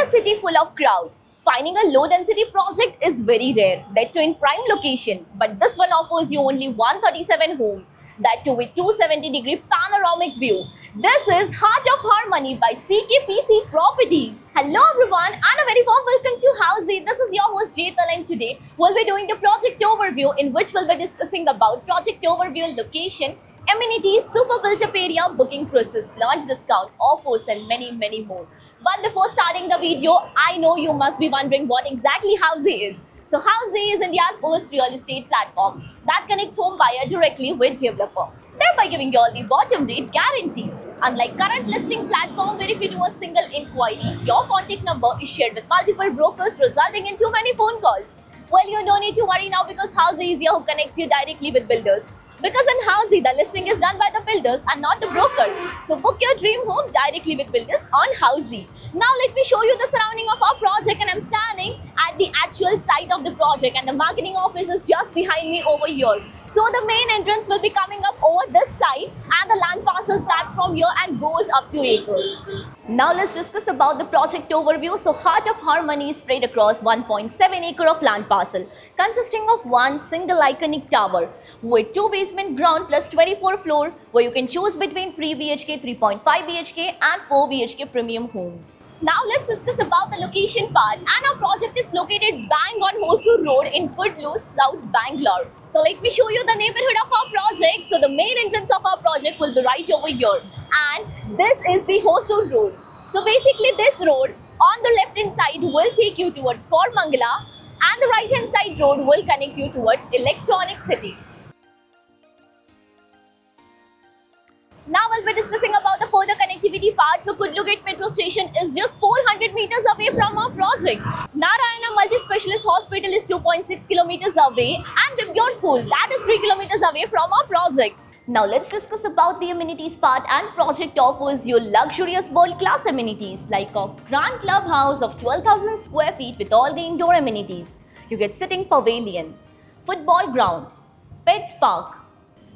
city full of crowd. Finding a low density project is very rare, that too in prime location, but this one offers you only 137 homes, that too with 270-degree panoramic view. This is Heart of Harmony by CKPC Properties. Hello everyone and a very warm welcome to Housey. This is your host Jetal and today we'll be doing the project overview in which we'll be discussing about project overview, location, amenities, super built-up area, booking process, launch discount, offers and many more. But before starting the video, I know you must be wondering what exactly Housey is. So Housey is India's first real estate platform that connects home buyer directly with developer, thereby giving you all the bottom rate guarantee. Unlike current listing platform where if you do a single inquiry, your contact number is shared with multiple brokers resulting in too many phone calls. Well, you don't need to worry now because Housey is here who connects you directly with builders. Because in Housey, the listing is done by the builders and not the broker. So book your dream home directly with builders on Housey. Now let me show you the surrounding of our project, and I'm standing at the actual site of the project and the marketing office is just behind me over here. So the main entrance will be coming up over this side and the land parcel starts from here and goes up to acres. Now let's discuss about the project overview. So Heart of Harmony is spread across 1.7 acre of land parcel consisting of one single iconic tower with 2 basement ground plus 24 floor where you can choose between 3 BHK, 3.5 BHK and 4 BHK premium homes. Now let's discuss about the location part, and our project is located bang on Hosur Road in Kudlu, South Bangalore. So let me show you the neighborhood of our project. So the main entrance of our project will be right over here, and this is the Hosur Road. So basically this road on the left hand side will take you towards Kormangala and the right hand side road will connect you towards Electronic City. Now we'll be discussing about the further connectivity part. So Kudlu Gate Metro Station is just 400 meters away from our project. Narayana Multi-Specialist Hospital is 2.6 kilometers away and Vibgyor School, that is 3 kilometers away from our project. Now let's discuss about the amenities part, and project offers you luxurious world-class amenities like a grand clubhouse of 12,000 square feet with all the indoor amenities. You get sitting pavilion, football ground, pets park,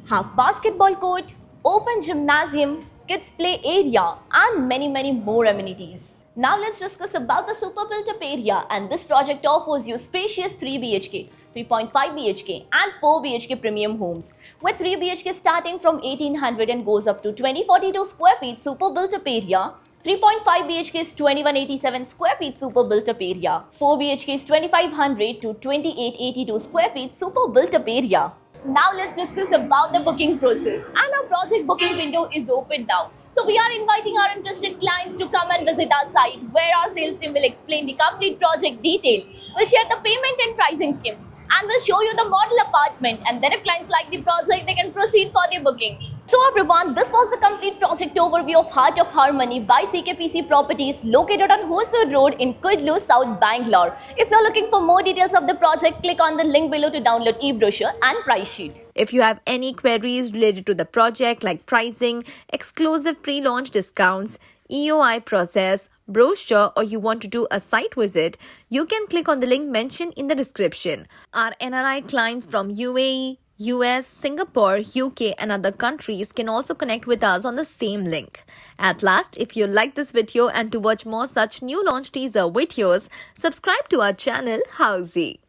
half basketball court, open gymnasium, kids play area and many more amenities. Now let's discuss about the super built-up area, and this project offers you spacious 3 BHK, 3.5 BHK and 4 BHK premium homes with 3 BHK starting from 1800 and goes up to 2042 square feet super built-up area. 3.5 BHK is 2187 square feet super built-up area. 4 BHK is 2500 to 2882 square feet super built-up area. Now let's discuss about the booking process, and our project booking window is open now. So we are inviting our interested clients to come and visit our site where our sales team will explain the complete project detail. We'll share the payment and pricing scheme and we'll show you the model apartment, and then if clients like the project they can proceed for their booking. So everyone, this was the complete project overview of Heart of Harmony by CKPC Properties located on Hosur Road in Kudlu, South Bangalore. If you're looking for more details of the project, click on the link below to download e-brochure and price sheet. If you have any queries related to the project like pricing, exclusive pre-launch discounts, EOI process, brochure, or you want to do a site visit, you can click on the link mentioned in the description. Our NRI clients from UAE, US, Singapore, UK and other countries can also connect with us on the same link. At last, if you like this video and to watch more such new launch teaser videos, subscribe to our channel Housey.